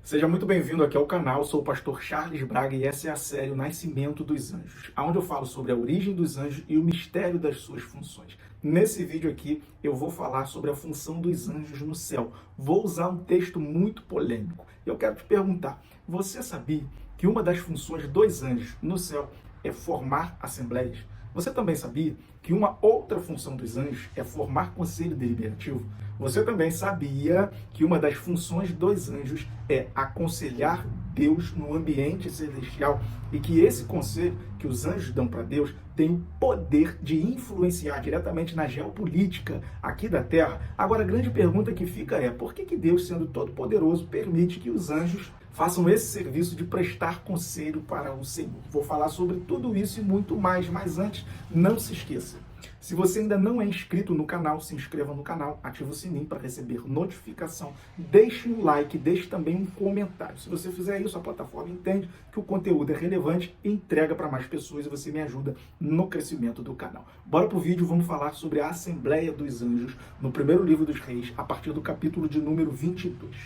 Seja muito bem-vindo aqui ao canal, sou o pastor Charles Braga e essa é a série O Nascimento dos Anjos, onde eu falo sobre a origem dos anjos e o mistério das suas funções. Nesse vídeo aqui eu vou falar sobre a função dos anjos no céu. Vou usar um texto muito polêmico. Eu quero te perguntar, você sabia que uma das funções dos anjos no céu é formar assembleias? Você também sabia que uma outra função dos anjos é formar conselho deliberativo? Você também sabia que uma das funções dos anjos é aconselhar Deus no ambiente celestial e que esse conselho que os anjos dão para Deus tem o poder de influenciar diretamente na geopolítica aqui da Terra? Agora, a grande pergunta que fica é: por que Deus, sendo todo-poderoso, permite que os anjos façam esse serviço de prestar conselho para o Senhor? Vou falar sobre tudo isso e muito mais, mas antes, não se esqueça. Se você ainda não é inscrito no canal, se inscreva no canal, ative o sininho para receber notificação, deixe um like, deixe também um comentário. Se você fizer isso, a plataforma entende que o conteúdo é relevante e entrega para mais pessoas e você me ajuda no crescimento do canal. Bora pro vídeo, vamos falar sobre a Assembleia dos Anjos no primeiro livro dos Reis, a partir do capítulo de número 22.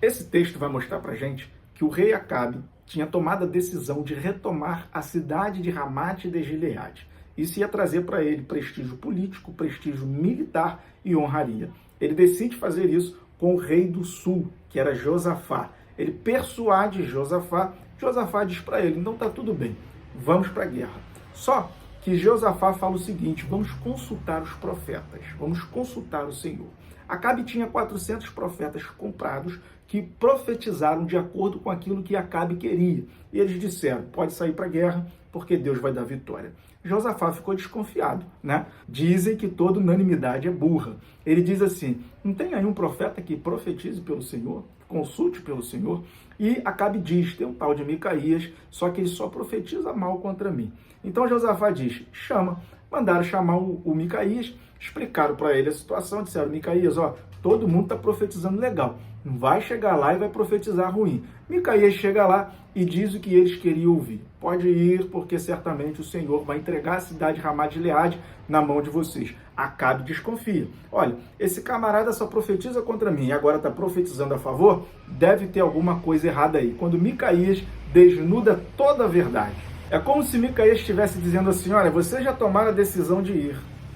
Esse texto vai mostrar para gente que o rei Acabe tinha tomado a decisão de retomar a cidade de Ramate de Gileade. Isso ia trazer para ele prestígio político, prestígio militar e honraria. Ele decide fazer isso com o rei do sul, que era Josafá. Ele persuade Josafá. Josafá diz para ele: então tá tudo bem, vamos para a guerra. Só que Josafá fala o seguinte: vamos consultar os profetas, vamos consultar o Senhor. Acabe tinha 400 profetas comprados que profetizaram de acordo com aquilo que Acabe queria. E eles disseram: pode sair para a guerra, porque Deus vai dar vitória. Josafá ficou desconfiado, né? Dizem que toda unanimidade é burra. Ele diz assim: não tem aí um profeta que profetize pelo Senhor, consulte pelo Senhor? E Acabe diz: tem um tal de Micaías, só que ele só profetiza mal contra mim. Então Josafá diz: chama. Mandaram chamar o Micaías, explicaram para ele a situação, disseram: Micaías, ó, todo mundo está profetizando legal, não vai chegar lá e vai profetizar ruim. Micaías chega lá e diz o que eles queriam ouvir: pode ir, porque certamente o Senhor vai entregar a cidade de Ramate de Gileade na mão de vocês. Acabe desconfia: olha, esse camarada só profetiza contra mim e agora está profetizando a favor, deve ter alguma coisa errada aí. Quando Micaías desnuda toda a verdade, é como se Micaías estivesse dizendo assim: olha, vocês já tomaram a decisão de ir,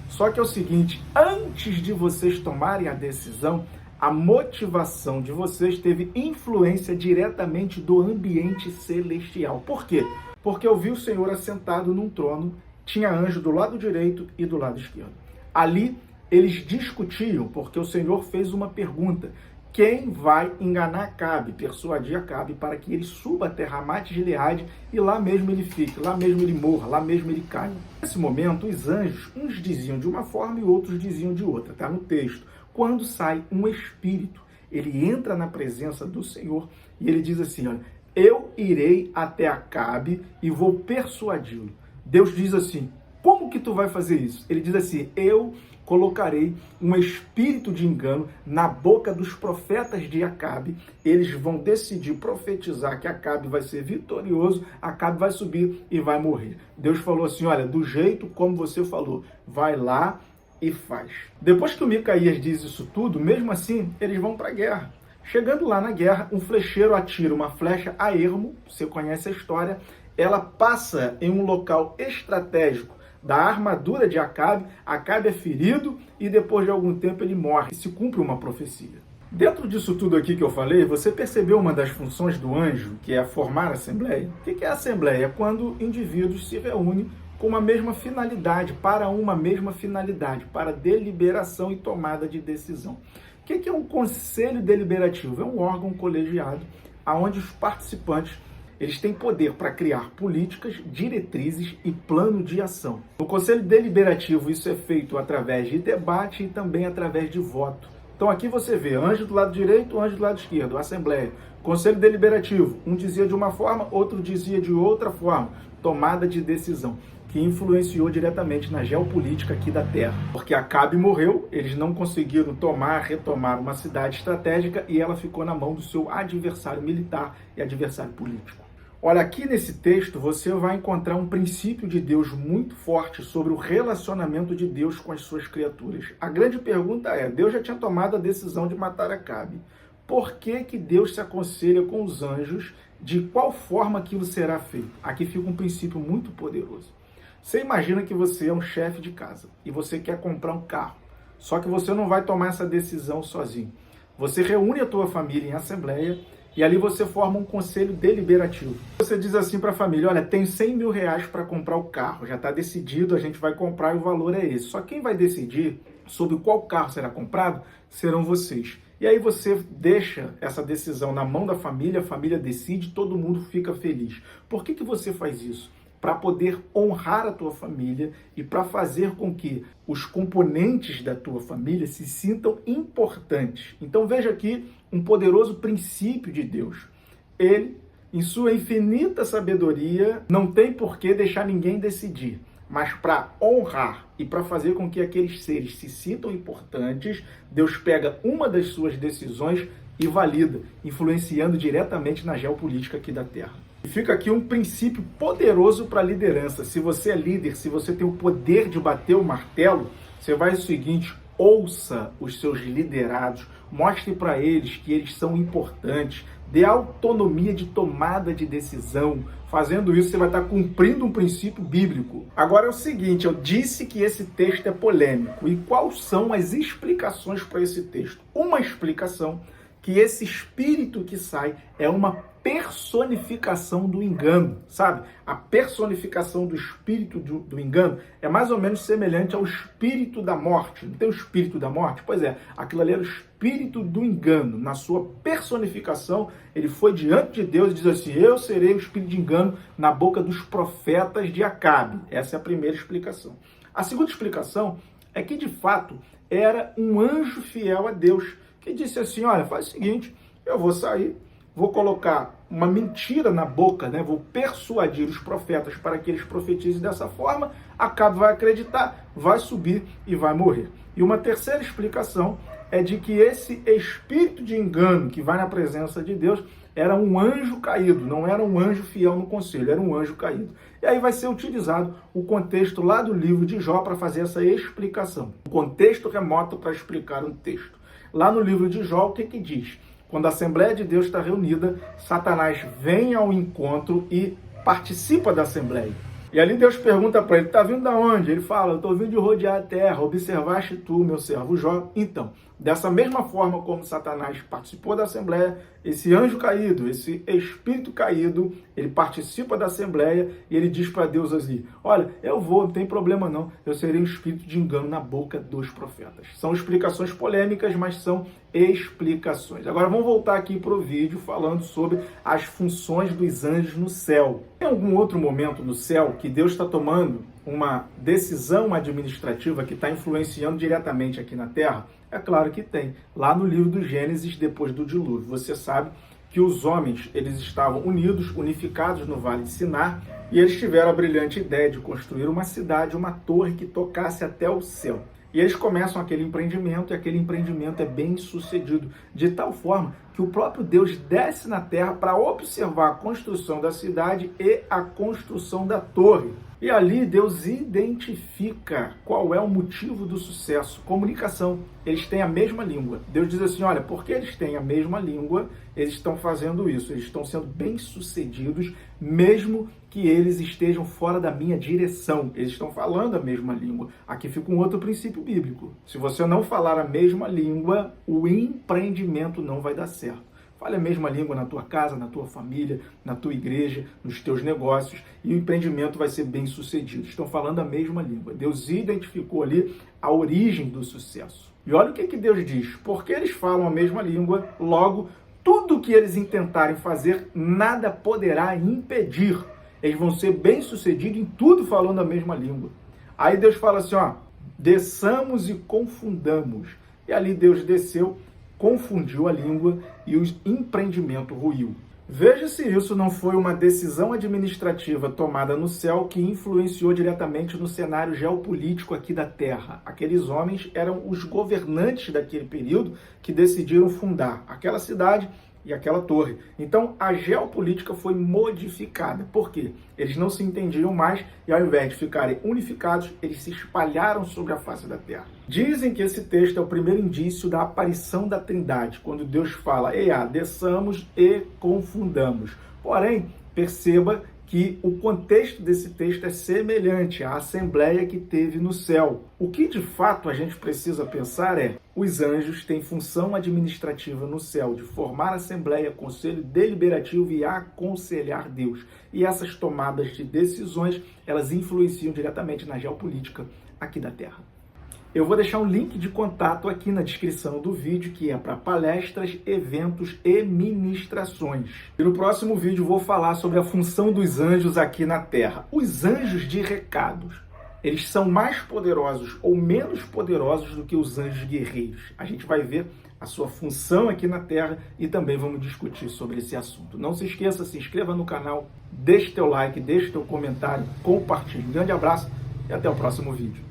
só que é o seguinte, antes de vocês tomarem a decisão, a motivação de vocês teve influência diretamente do ambiente celestial. Por quê? Porque eu vi o Senhor assentado num trono, tinha anjo do lado direito e do lado esquerdo. Ali eles discutiam, porque o Senhor fez uma pergunta: quem vai enganar Acabe, persuadir Acabe para que ele suba até Ramate de Gileade e lá mesmo ele fique, lá mesmo ele morra, lá mesmo ele caia? Nesse momento, os anjos, uns diziam de uma forma e outros diziam de outra, está no texto. Quando sai um espírito, ele entra na presença do Senhor e ele diz assim: olha, eu irei até Acabe e vou persuadi-lo. Deus diz assim: como que tu vai fazer isso? Ele diz assim: eu colocarei um espírito de engano na boca dos profetas de Acabe. Eles vão decidir profetizar que Acabe vai ser vitorioso, Acabe vai subir e vai morrer. Deus falou assim: olha, do jeito como você falou, vai lá e faz. Depois que o Micaías diz isso tudo, mesmo assim, eles vão para a guerra. Chegando lá na guerra, um flecheiro atira uma flecha a ermo, você conhece a história, ela passa em um local estratégico da armadura de Acabe, Acabe é ferido e depois de algum tempo ele morre. E se cumpre uma profecia. Dentro disso tudo aqui que eu falei, você percebeu uma das funções do anjo, que é formar a assembleia? O que é a assembleia? É quando indivíduos se reúnem com uma mesma finalidade, para uma mesma finalidade, para deliberação e tomada de decisão. O que é um conselho deliberativo? É um órgão colegiado onde os participantes eles têm poder para criar políticas, diretrizes e plano de ação. No Conselho Deliberativo, isso é feito através de debate e também através de voto. Então aqui você vê anjo do lado direito, anjo do lado esquerdo, Assembleia. Conselho Deliberativo, um dizia de uma forma, outro dizia de outra forma. Tomada de decisão, que influenciou diretamente na geopolítica aqui da Terra. Porque Acabe morreu, eles não conseguiram retomar uma cidade estratégica e ela ficou na mão do seu adversário militar e adversário político. Olha, aqui nesse texto você vai encontrar um princípio de Deus muito forte sobre o relacionamento de Deus com as suas criaturas. A grande pergunta é: Deus já tinha tomado a decisão de matar Acabe. por que que Deus se aconselha com os anjos de qual forma aquilo será feito? Aqui fica um princípio muito poderoso. Você imagina que você é um chefe de casa e você quer comprar um carro, só que você não vai tomar essa decisão sozinho. Você reúne a tua família em assembleia e ali você forma um conselho deliberativo. Você diz assim para a família, olha, tem 100 mil reais para comprar o carro, já está decidido, a gente vai comprar e o valor é esse. Só quem vai decidir sobre qual carro será comprado serão vocês. E aí você deixa essa decisão na mão da família, a família decide, todo mundo fica feliz. Por que que você faz isso? Para poder honrar a tua família e para fazer com que os componentes da tua família se sintam importantes. Então veja aqui um poderoso princípio de Deus. Ele, em sua infinita sabedoria, não tem por que deixar ninguém decidir, mas para honrar e para fazer com que aqueles seres se sintam importantes, Deus pega uma das suas decisões e valida, influenciando diretamente na geopolítica aqui da Terra. E fica aqui um princípio poderoso para a liderança. Se você é líder, se você tem o poder de bater o martelo, você vai o seguinte, ouça os seus liderados, mostre para eles que eles são importantes, dê autonomia de tomada de decisão. Fazendo isso, você vai estar cumprindo um princípio bíblico. Agora é o seguinte, eu disse que esse texto é polêmico. E quais são as explicações para esse texto? Uma explicação que esse espírito que sai é uma personificação do engano, sabe? A personificação do espírito do engano é mais ou menos semelhante ao espírito da morte. Não tem o espírito da morte? Pois é, aquilo ali era o espírito do engano. Na sua personificação, ele foi diante de Deus e diz assim, eu serei o espírito de engano na boca dos profetas de Acabe. Essa é a primeira explicação. A segunda explicação é que, de fato, era um anjo fiel a Deus, que disse assim, olha, faz o seguinte, eu vou sair, vou colocar uma mentira na boca, né? Vou persuadir os profetas para que eles profetizem dessa forma, Acabe vai acreditar, vai subir e vai morrer. E uma terceira explicação é de que esse espírito de engano que vai na presença de Deus era um anjo caído, não era um anjo fiel no conselho, era um anjo caído. E aí vai ser utilizado o contexto lá do livro de Jó para fazer essa explicação. O contexto remoto para explicar um texto. Lá no livro de Jó, o que que diz? Quando a Assembleia de Deus está reunida, Satanás vem ao encontro e participa da Assembleia. E ali Deus pergunta para ele, está vindo de onde? Ele fala, eu estou vindo de rodear a terra, observaste tu, meu servo Jó? Então, dessa mesma forma como Satanás participou da Assembleia, esse anjo caído, esse espírito caído, ele participa da Assembleia e ele diz para Deus assim, olha, eu vou, não tem problema não, eu serei um espírito de engano na boca dos profetas. São explicações polêmicas, mas são explicações. Agora vamos voltar aqui para o vídeo falando sobre as funções dos anjos no céu. Tem algum outro momento no céu que Deus está tomando uma decisão administrativa que está influenciando diretamente aqui na Terra? É claro que tem. Lá no livro do Gênesis, depois do dilúvio, você sabe que os homens eles estavam unidos, unificados no Vale de Sinar, e eles tiveram a brilhante ideia de construir uma cidade, uma torre que tocasse até o céu. E eles começam aquele empreendimento, e aquele empreendimento é bem sucedido, de tal forma que o próprio Deus desce na terra para observar a construção da cidade e a construção da torre. E ali Deus identifica qual é o motivo do sucesso. Comunicação. Eles têm a mesma língua. Deus diz assim, olha, porque eles têm a mesma língua, eles estão fazendo isso. Eles estão sendo bem-sucedidos, mesmo que eles estejam fora da minha direção. Eles estão falando a mesma língua. Aqui fica um outro princípio bíblico. Se você não falar a mesma língua, o empreendimento não vai dar certo. Fale a mesma língua na tua casa, na tua família, na tua igreja, nos teus negócios, e o empreendimento vai ser bem sucedido. Estão falando a mesma língua. Deus identificou ali a origem do sucesso. E olha o que Deus diz. Porque eles falam a mesma língua, logo, tudo que eles intentarem fazer, nada poderá impedir. Eles vão ser bem sucedidos em tudo falando a mesma língua. Aí Deus fala assim, ó, desçamos e confundamos. E ali Deus desceu, confundiu a língua e o empreendimento ruiu. Veja se isso não foi uma decisão administrativa tomada no céu que influenciou diretamente no cenário geopolítico aqui da Terra. Aqueles homens eram os governantes daquele período que decidiram fundar aquela cidade e aquela torre. Então, a geopolítica foi modificada. Por quê? Eles não se entendiam mais e, ao invés de ficarem unificados, eles se espalharam sobre a face da terra. Dizem que esse texto é o primeiro indício da aparição da Trindade, quando Deus fala, eia, desçamos e confundamos. Porém, perceba que o contexto desse texto é semelhante à assembleia que teve no céu. O que de fato a gente precisa pensar é: os anjos têm função administrativa no céu de formar assembleia, conselho deliberativo e aconselhar Deus. E essas tomadas de decisões, elas influenciam diretamente na geopolítica aqui da Terra. Eu vou deixar um link de contato aqui na descrição do vídeo, que é para palestras, eventos e ministrações. E no próximo vídeo vou falar sobre a função dos anjos aqui na Terra. Os anjos de recados, eles são mais poderosos ou menos poderosos do que os anjos guerreiros? A gente vai ver a sua função aqui na Terra e também vamos discutir sobre esse assunto. Não se esqueça, se inscreva no canal, deixe teu like, deixe teu comentário, compartilhe. Um grande abraço e até o próximo vídeo.